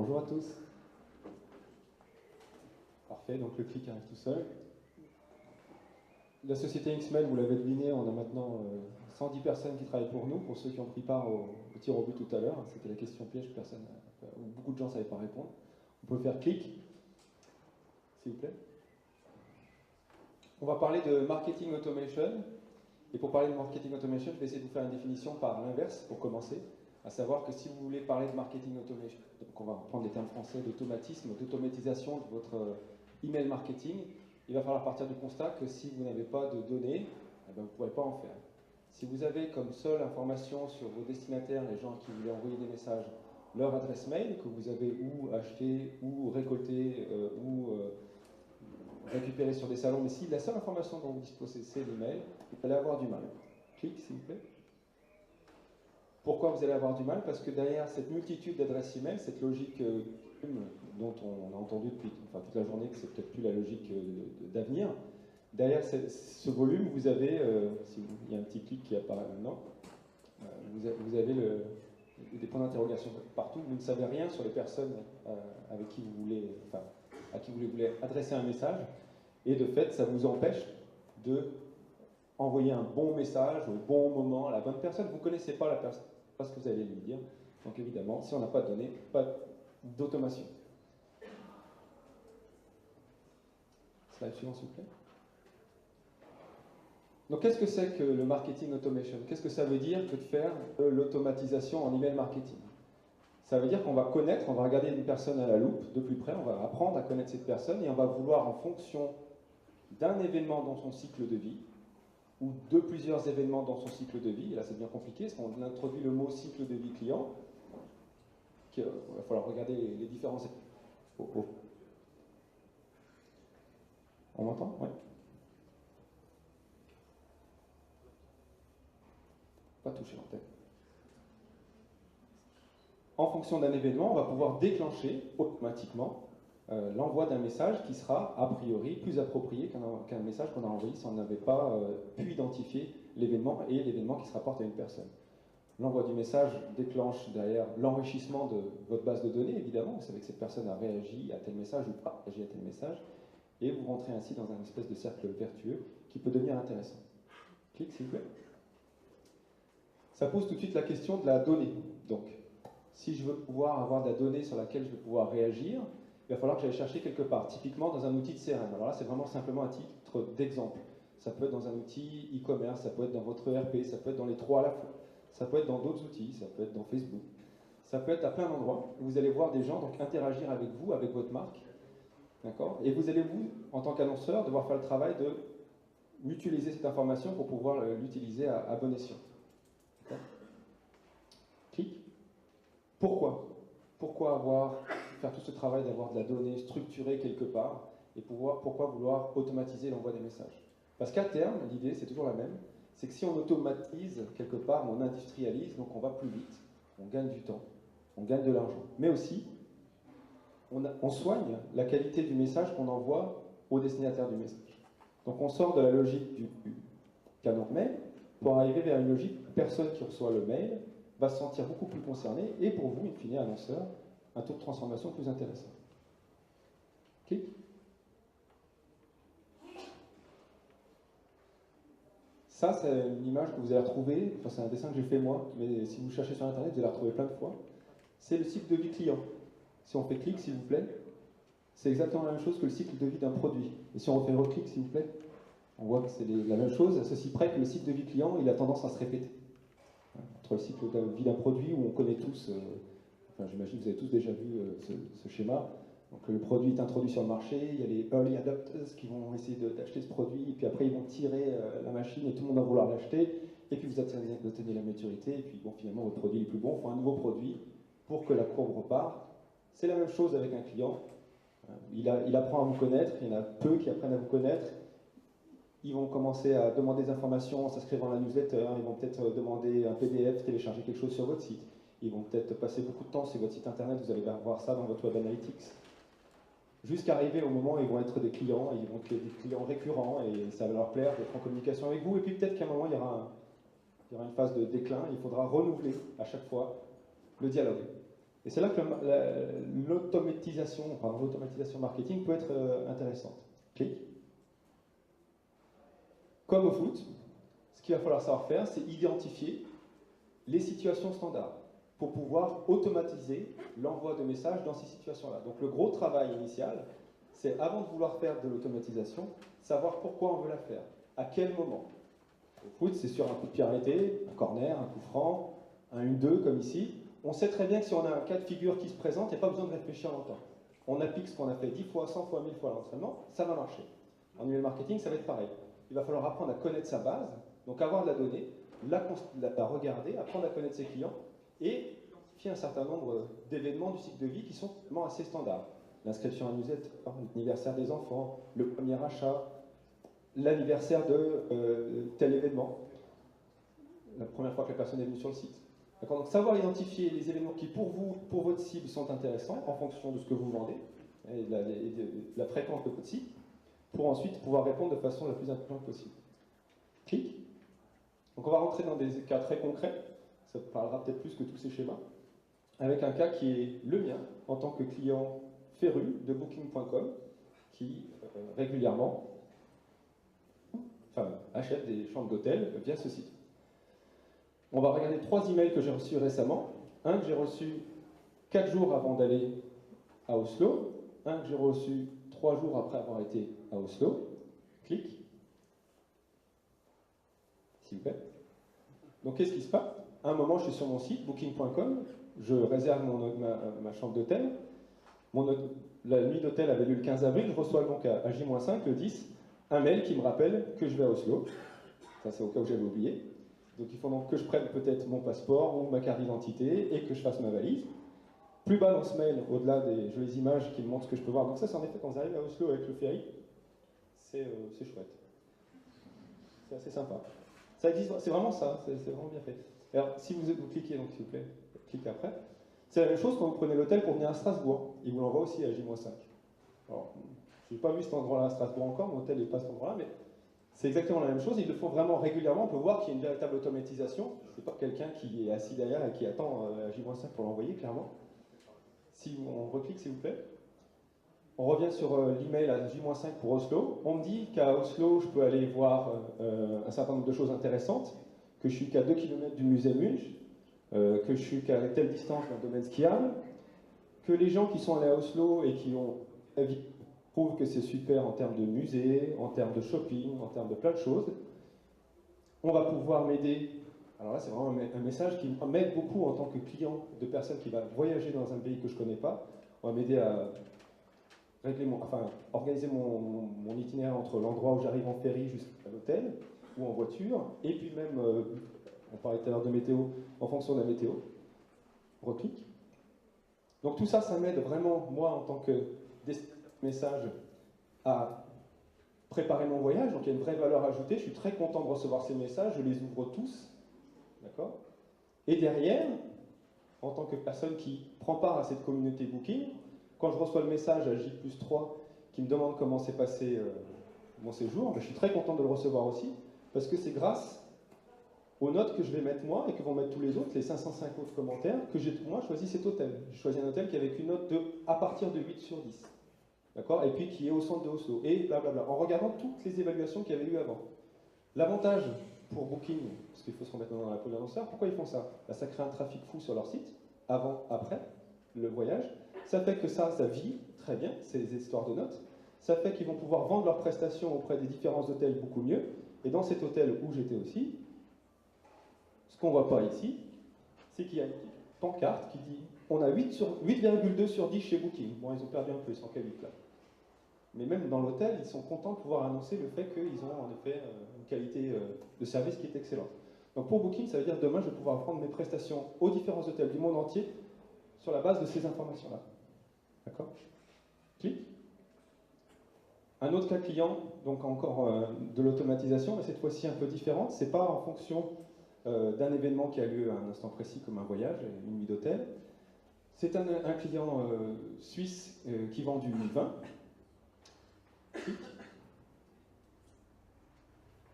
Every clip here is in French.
Bonjour à tous. Parfait, donc le clic arrive tout seul. La société XMail, vous l'avez deviné, on a maintenant 110 personnes qui travaillent pour nous, pour ceux qui ont pris part au tir au but tout à l'heure. C'était la question piège, beaucoup de gens ne savaient pas répondre. On peut faire clic, s'il vous plaît. On va parler de marketing automation. Et pour parler de marketing automation, je vais essayer de vous faire une définition par l'inverse, pour commencer. À savoir que si vous voulez parler de marketing automation, donc on va reprendre les termes français d'automatisme, d'automatisation de votre email marketing, il va falloir partir du constat que si vous n'avez pas de données, eh bien, vous ne pourrez pas en faire. Si vous avez comme seule information sur vos destinataires, les gens à qui vous voulez envoyer des messages, leur adresse mail, que vous avez ou acheté, ou récolté, ou récupéré sur des salons, mais si la seule information dont vous disposez c'est l'email, vous allez avoir du mal. Clique, s'il vous plaît. Pourquoi vous allez avoir du mal? Parce que derrière cette multitude d'adresses email, cette logique dont on a entendu depuis toute la journée que c'est peut-être plus la logique d'avenir, derrière ce volume, vous avez, il y a un petit clic qui apparaît maintenant, vous avez des points d'interrogation partout, vous ne savez rien sur les personnes avec qui vous voulez, à qui vous voulez adresser un message, et de fait, ça vous empêche de envoyer un bon message au bon moment à la bonne personne. Vous ne connaissez pas la personne, pas ce que vous allez lui dire. Donc évidemment, si on n'a pas de données, pas d'automation. Slide suivant, s'il vous plaît. Donc qu'est-ce que c'est que le marketing automation? Qu'est-ce que ça veut dire que de faire de l'automatisation en email marketing? Ça veut dire qu'on va connaître, on va regarder une personne à la loupe de plus près, on va apprendre à connaître cette personne et on va vouloir, en fonction d'un événement dans son cycle de vie, ou de plusieurs événements dans son cycle de vie, et là c'est bien compliqué, parce qu'on introduit le mot cycle de vie client, il va falloir regarder les différents... On m'entend? Oui. Pas toucher en tête. En fonction d'un événement, on va pouvoir déclencher automatiquement l'envoi d'un message qui sera a priori plus approprié qu'un message qu'on a envoyé si on n'avait pas pu identifier l'événement et l'événement qui se rapporte à une personne. L'envoi du message déclenche derrière l'enrichissement de votre base de données, évidemment. Vous savez que cette personne a réagi à tel message ou pas réagi à tel message, et vous rentrez ainsi dans un espèce de cercle vertueux qui peut devenir intéressant. Clique, s'il vous plaît. Ça pose tout de suite la question de la donnée. Donc, si je veux pouvoir avoir de la donnée sur laquelle je vais pouvoir réagir, il va falloir que j'aille chercher quelque part, typiquement dans un outil de CRM. Alors là, c'est vraiment simplement un titre d'exemple. Ça peut être dans un outil e-commerce, ça peut être dans votre ERP, ça peut être dans les trois à la fois. Ça peut être dans d'autres outils, ça peut être dans Facebook. Ça peut être à plein d'endroits. Vous allez voir des gens donc interagir avec vous, avec votre marque. D'accord? Et vous allez, vous, en tant qu'annonceur, devoir faire le travail de utiliser cette information pour pouvoir l'utiliser à bon escient. Clique. Pourquoi? Pourquoi faire tout ce travail d'avoir de la donnée structurée quelque part et pourquoi vouloir automatiser l'envoi des messages? Parce qu'à terme, l'idée, c'est toujours la même, c'est que si on automatise quelque part, on industrialise, donc on va plus vite, on gagne du temps, on gagne de l'argent. Mais aussi, on soigne la qualité du message qu'on envoie au destinataire du message. Donc on sort de la logique du canon mail pour arriver vers une logique où personne qui reçoit le mail va se sentir beaucoup plus concerné, et pour vous, in fine, annonceur, un taux de transformation plus intéressant. Clique. Ça, c'est une image que vous allez retrouver, enfin c'est un dessin que j'ai fait moi, mais si vous cherchez sur Internet, vous allez la retrouver plein de fois. C'est le cycle de vie client. Si on fait clic, s'il vous plaît, c'est exactement la même chose que le cycle de vie d'un produit. Et si on refait reclic, s'il vous plaît, on voit que c'est la même chose, à ceci près que le cycle de vie client, il a tendance à se répéter. Entre le cycle de vie d'un produit où on connaît tous, enfin j'imagine que vous avez tous déjà vu ce schéma. Donc le produit est introduit sur le marché, il y a les early adopters qui vont essayer d'acheter ce produit, et puis après ils vont tirer la machine et tout le monde va vouloir l'acheter, et puis vous atteignez la maturité, et puis bon, finalement votre produit est plus bon, il faut un nouveau produit pour que la courbe reparte. C'est la même chose avec un client. Il apprend à vous connaître, il y en a peu qui apprennent à vous connaître. Ils vont commencer à demander des informations en s'inscrivant à la newsletter, ils vont peut-être demander un PDF, télécharger quelque chose sur votre site. Ils vont peut-être passer beaucoup de temps sur votre site internet, vous allez voir ça dans votre Web Analytics. Jusqu'à arriver au moment où ils vont être des clients, et ils vont être des clients récurrents, et ça va leur plaire d'être en communication avec vous. Et puis peut-être qu'à un moment, il y aura une phase de déclin, il faudra renouveler à chaque fois le dialogue. Et c'est là que l'automatisation marketing peut être intéressante. Clic. Comme au foot, ce qu'il va falloir savoir faire, c'est identifier les situations standards pour pouvoir automatiser l'envoi de messages dans ces situations-là. Donc le gros travail initial, c'est avant de vouloir faire de l'automatisation, savoir pourquoi on veut la faire, à quel moment. Au foot, c'est sur un coup de pied arrêté, un corner, un coup franc, un 1-2 comme ici. On sait très bien que si on a un cas de figure qui se présente, il n'y a pas besoin de réfléchir longtemps. On applique ce qu'on a fait 10 fois, 100 fois, 1000 fois à l'entraînement, ça va marcher. En email marketing, ça va être pareil. Il va falloir apprendre à connaître sa base, donc avoir de la donnée, la regarder, apprendre à connaître ses clients et identifier un certain nombre d'événements du cycle de vie qui sont vraiment assez standards. L'inscription à une newsletter, l'anniversaire des enfants, le premier achat, l'anniversaire de tel événement, la première fois que la personne est venue sur le site. Donc savoir identifier les événements qui pour vous, pour votre cible, sont intéressants en fonction de ce que vous vendez et de la fréquence de votre site, pour ensuite pouvoir répondre de façon la plus intelligente possible. Clic. Donc on va rentrer dans des cas très concrets, ça parlera peut-être plus que tous ces schémas, avec un cas qui est le mien, en tant que client féru de Booking.com, qui régulièrement achète des chambres d'hôtel via ce site. On va regarder 3 emails que j'ai reçus récemment. Un que j'ai reçu 4 jours avant d'aller à Oslo, un que j'ai reçu 3 jours après avoir été à Oslo. Clic. S'il vous plaît. Donc qu'est-ce qui se passe? À un moment, je suis sur mon site, booking.com, je réserve ma chambre d'hôtel. La nuit d'hôtel avait lieu le 15 avril, je reçois donc à J-5, le 10, un mail qui me rappelle que je vais à Oslo. Ça, c'est au cas où j'avais oublié. Donc il faut donc que je prenne peut-être mon passeport ou ma carte d'identité et que je fasse ma valise. Plus bas dans ce mail, au-delà des jolies images qui me montrent ce que je peux voir. Donc ça, c'est en effet quand vous arrivez à Oslo avec le ferry, c'est chouette. C'est assez sympa. Ça existe, c'est vraiment ça, c'est vraiment bien fait. Alors, si vous cliquez, donc s'il vous plaît, cliquez après. C'est la même chose quand vous prenez l'hôtel pour venir à Strasbourg. Il vous l'envoie aussi à J-5. Alors, je n'ai pas vu cet endroit-là à Strasbourg encore, mon hôtel n'est pas à cet endroit-là, mais c'est exactement la même chose. Ils le font vraiment régulièrement. On peut voir qu'il y a une véritable automatisation. Ce n'est pas quelqu'un qui est assis derrière et qui attend à J-5 pour l'envoyer, clairement. Si on reclique, s'il vous plaît. On revient sur l'email à J-5 pour Oslo. On me dit qu'à Oslo, je peux aller voir un certain nombre de choses intéressantes, que je suis qu'à 2 km du musée Munch, que je suis qu'à telle distance d'un domaine skiable, que les gens qui sont allés à Oslo et qui ont prouvent que c'est super en termes de musée, en termes de shopping, en termes de plein de choses. On va pouvoir m'aider. Alors là, c'est vraiment un message qui m'aide beaucoup en tant que client de personne qui va voyager dans un pays que je ne connais pas. On va m'aider à organiser mon itinéraire entre l'endroit où j'arrive en ferry jusqu'à l'hôtel ou en voiture, et puis même, on parlait tout à l'heure de météo, en fonction de la météo. Reclique. Donc tout ça, ça m'aide vraiment, moi, en tant que message, à préparer mon voyage. Donc il y a une vraie valeur ajoutée. Je suis très content de recevoir ces messages, je les ouvre tous. D'accord? Et derrière, en tant que personne qui prend part à cette communauté Booking, quand je reçois le message à J+3 qui me demande comment s'est passé mon séjour, je suis très content de le recevoir aussi, parce que c'est grâce aux notes que je vais mettre moi et que vont mettre tous les autres, les 505 autres commentaires, que j'ai moi choisi cet hôtel. J'ai choisi un hôtel qui avait une note à partir de 8 sur 10. D'accord? Et puis qui est au centre de Oslo. Et blablabla. En regardant toutes les évaluations qu'il y avait eu avant. L'avantage pour Booking, parce qu'il faut se remettre dans la peau de l'annonceur, pourquoi ils font ça? Là, ça crée un trafic fou sur leur site, avant, après le voyage. Ça fait que ça vit très bien, ces histoires de notes. Ça fait qu'ils vont pouvoir vendre leurs prestations auprès des différents hôtels beaucoup mieux. Et dans cet hôtel où j'étais aussi, ce qu'on ne voit pas ici, c'est qu'il y a une petite pancarte qui dit on a 8,2 sur 10 chez Booking. Bon, ils ont perdu un peu, ils sont qu'à 8 là. Mais même dans l'hôtel, ils sont contents de pouvoir annoncer le fait qu'ils ont en effet une qualité de service qui est excellente. Donc pour Booking, ça veut dire demain, je vais pouvoir vendre mes prestations aux différents hôtels du monde entier sur la base de ces informations-là. D'accord? Clique. Un autre cas client, donc encore de l'automatisation, mais cette fois-ci un peu différente. C'est pas en fonction d'un événement qui a lieu à un instant précis, comme un voyage, une nuit d'hôtel. C'est un client suisse qui vend du vin.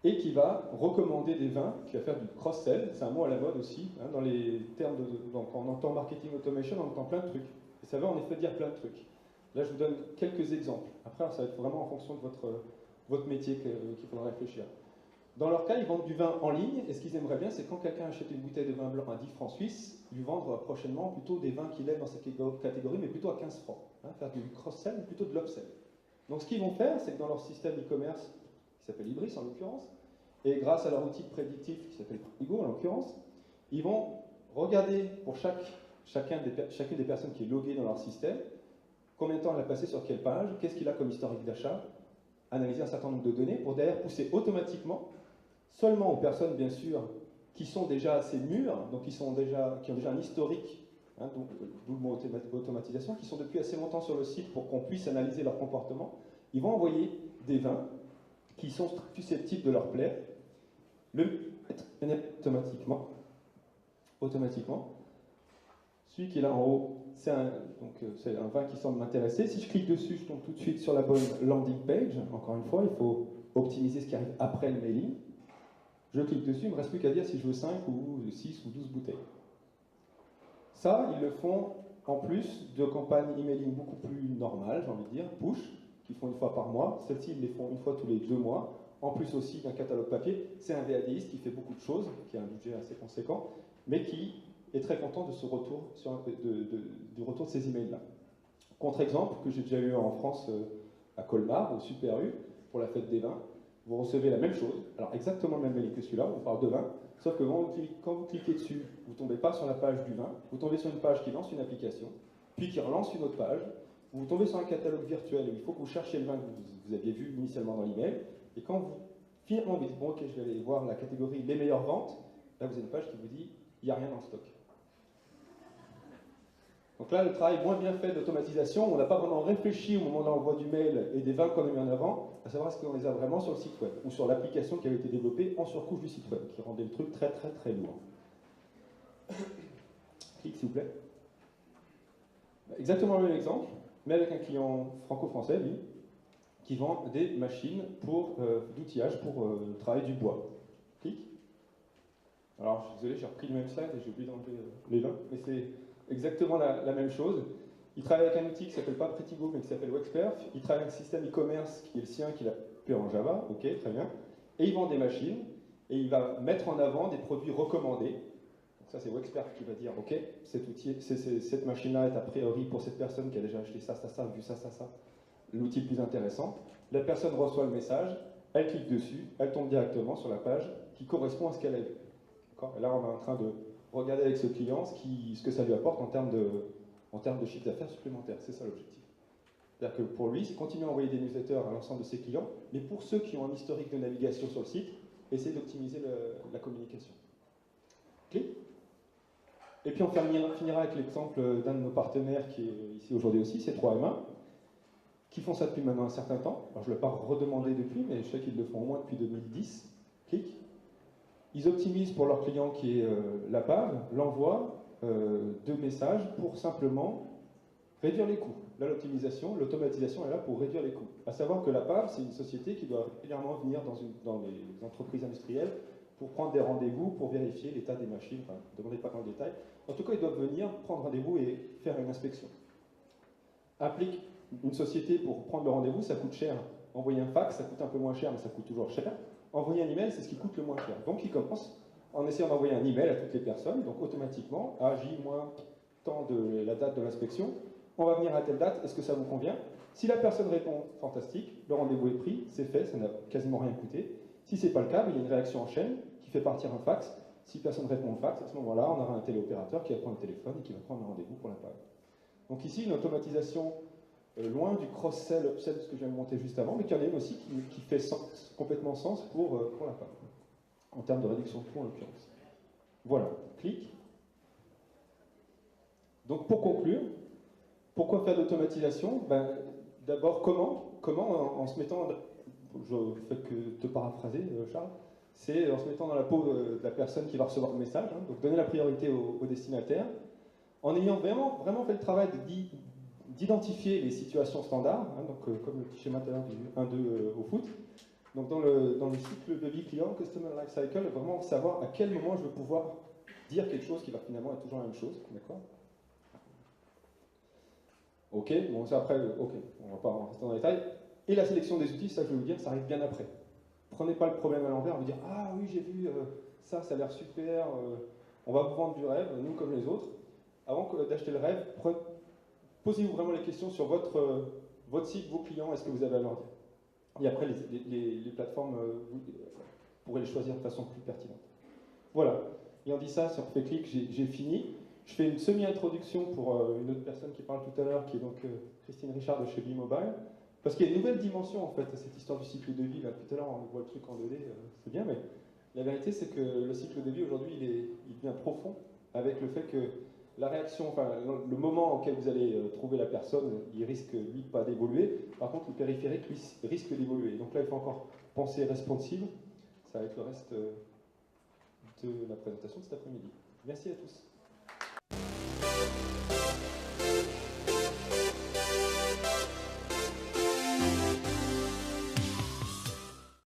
et qui va recommander des vins, qui va faire du cross-sell, c'est un mot à la mode aussi, hein, dans les termes de... Donc on entend marketing automation, on entend plein de trucs. Et ça veut en effet dire plein de trucs. Là, je vous donne quelques exemples. Après, ça va être vraiment en fonction de votre métier qu'il faudra réfléchir. Dans leur cas, ils vendent du vin en ligne, et ce qu'ils aimeraient bien, c'est quand quelqu'un achète une bouteille de vin blanc à 10 francs suisses, lui vendre prochainement plutôt des vins qu'il aime dans cette catégorie, mais plutôt à 15 francs. Hein, faire du cross-sell, mais plutôt de l'upsell. Donc ce qu'ils vont faire, c'est que dans leur système e-commerce, qui s'appelle Ibris en l'occurrence, et grâce à leur outil prédictif qui s'appelle Prigo en l'occurrence, ils vont regarder pour chacune des personnes qui est loguée dans leur système, combien de temps elle a passé sur quelle page, qu'est-ce qu'il a comme historique d'achat, analyser un certain nombre de données pour derrière pousser automatiquement, seulement aux personnes bien sûr qui sont déjà assez mûres, donc qui ont déjà un historique, hein, donc d'où le mot automatisation, qui sont depuis assez longtemps sur le site pour qu'on puisse analyser leur comportement, ils vont envoyer des vins qui sont susceptibles de leur plaire, le mettre automatiquement. Celui qui est là en haut, c'est un vin qui semble m'intéresser. Si je clique dessus, je tombe tout de suite sur la bonne landing page. Encore une fois, il faut optimiser ce qui arrive après le mailing. Je clique dessus, il ne me reste plus qu'à dire si je veux 5 ou 6 ou 12 bouteilles. Ça, ils le font en plus de campagnes emailing beaucoup plus normales, j'ai envie de dire, push, qui font une fois par mois. Celles-ci, ils les font une fois tous les 2 mois. En plus aussi d'un catalogue papier. C'est un VADiste qui fait beaucoup de choses, qui a un budget assez conséquent, mais qui est très content de ce retour, du retour de ces emails-là. Contre-exemple que j'ai déjà eu en France à Colmar, au Super U, pour la fête des vins, vous recevez la même chose, alors exactement le même mail que celui-là, on parle de vin, sauf que quand vous cliquez dessus, vous ne tombez pas sur la page du vin, vous tombez sur une page qui lance une application, puis qui relance une autre page, vous tombez sur un catalogue virtuel où il faut que vous cherchiez le vin que vous aviez vu initialement dans l'email, et quand vous finalement vous dites, bon ok, je vais aller voir la catégorie les meilleures ventes, là vous avez une page qui vous dit, il n'y a rien en stock. Donc là, le travail moins bien fait d'automatisation, on n'a pas vraiment réfléchi au moment de l'envoi du mail et des vins qu'on a mis en avant, à savoir est-ce qu'on les a vraiment sur le site web, ou sur l'application qui avait été développée en surcouche du site web, qui rendait le truc très très très lourd. Clique s'il vous plaît. Exactement le même exemple, mais avec un client franco-français, lui, qui vend des machines d'outillage pour le travail du bois. Clique. Alors, je suis désolé, j'ai repris le même slide et j'ai oublié d'enlever les vins, mais c'est exactement la même chose. Il travaille avec un outil qui ne s'appelle pas Pretigo, mais qui s'appelle Wexperf. Il travaille avec un système e-commerce qui est le sien, qu'il a fait en Java. Ok, très bien. Et il vend des machines, et il va mettre en avant des produits recommandés. Donc ça, c'est Wexperf qui va dire, ok, cette machine-là est a priori pour cette personne qui a déjà acheté ça, ça, ça, vu ça, ça, ça, l'outil le plus intéressant. La personne reçoit le message, elle clique dessus, elle tombe directement sur la page qui correspond à ce qu'elle a vu. Et là, on est en train de regarder avec ce client ce que ça lui apporte en termes de chiffre d'affaires supplémentaire. C'est ça l'objectif. C'est-à-dire que pour lui, c'est continuer à envoyer des newsletters à l'ensemble de ses clients, mais pour ceux qui ont un historique de navigation sur le site, essayer d'optimiser la communication. Clic. Et puis on finira avec l'exemple d'un de nos partenaires qui est ici aujourd'hui aussi, c'est 3M1, qui font ça depuis maintenant un certain temps. Alors je ne l'ai pas redemandé depuis, mais je sais qu'ils le font au moins depuis 2010. Clic. Ils optimisent pour leur client qui est la PAV l'envoi de messages pour simplement réduire les coûts. Là, l'optimisation, l'automatisation est là pour réduire les coûts. À savoir que la PAV, c'est une société qui doit régulièrement venir dans les entreprises industrielles pour prendre des rendez-vous, pour vérifier l'état des machines. Enfin, ne demandez pas dans le détail. En tout cas, ils doivent venir prendre rendez-vous et faire une inspection. Implique une société pour prendre le rendez-vous, ça coûte cher. Envoyer un fax, ça coûte un peu moins cher, mais ça coûte toujours cher. Envoyer un email, c'est ce qui coûte le moins cher. Donc, ils commencent en essayant d'envoyer un email à toutes les personnes. Donc, automatiquement, à J-temps de la date de l'inspection, on va venir à telle date, est-ce que ça vous convient? Si la personne répond fantastique, le rendez-vous est pris, c'est fait, ça n'a quasiment rien coûté. Si ce n'est pas le cas, il y a une réaction en chaîne qui fait partir un fax. Si personne répond au fax, à ce moment-là, on aura un téléopérateur qui va prendre le téléphone et qui va prendre un rendez-vous pour la PAV. Donc ici, une automatisation loin du cross-sell, upsell, ce que je viens de monter juste avant, mais qu'il y en a une aussi qui fait complètement sens pour la PAV, en termes de réduction de coûts en l'occurrence. Voilà, clic. Donc pour conclure, pourquoi faire de l'automatisation? D'abord, comment en se mettant, je fais que te paraphraser Charles, c'est en se mettant dans la peau de la personne qui va recevoir le message, hein, donc donner la priorité au destinataire, en ayant vraiment fait le travail d'identifier les situations standards, hein, donc comme le petit schéma tout à l'heure du 1-2 au foot, Donc dans le cycle de vie client, Customer Life Cycle, vraiment savoir à quel moment je vais pouvoir dire quelque chose qui va finalement être toujours la même chose, d'accord? Ok, bon ça après, ok, on va pas rentrer dans les détails. Et la sélection des outils, ça je vais vous dire, ça arrive bien après. Prenez pas le problème à l'envers, vous dire ah oui j'ai vu ça, ça a l'air super, on va vous vendre du rêve, nous comme les autres. Avant d'acheter le rêve, posez-vous vraiment les questions sur votre site, vos clients, est-ce que vous avez à leur dire. Et après les plateformes, vous pourrez les choisir de façon plus pertinente. Voilà, et on dit ça sur FaitClick, j'ai fini. Je fais une semi-introduction pour une autre personne qui parle tout à l'heure, qui est donc Christine Richard de chez B-Mobile. Parce qu'il y a une nouvelle dimension en fait à cette histoire du cycle de vie. Là, tout à l'heure, on voit le truc en 2D, c'est bien, mais la vérité, c'est que le cycle de vie aujourd'hui, il devient profond avec le fait que la réaction, enfin, le moment auquel vous allez trouver la personne, il risque, lui, pas d'évoluer. Par contre, le périphérique, lui, risque d'évoluer. Donc là, il faut encore penser responsive. Ça va être le reste de la présentation de cet après-midi. Merci à tous.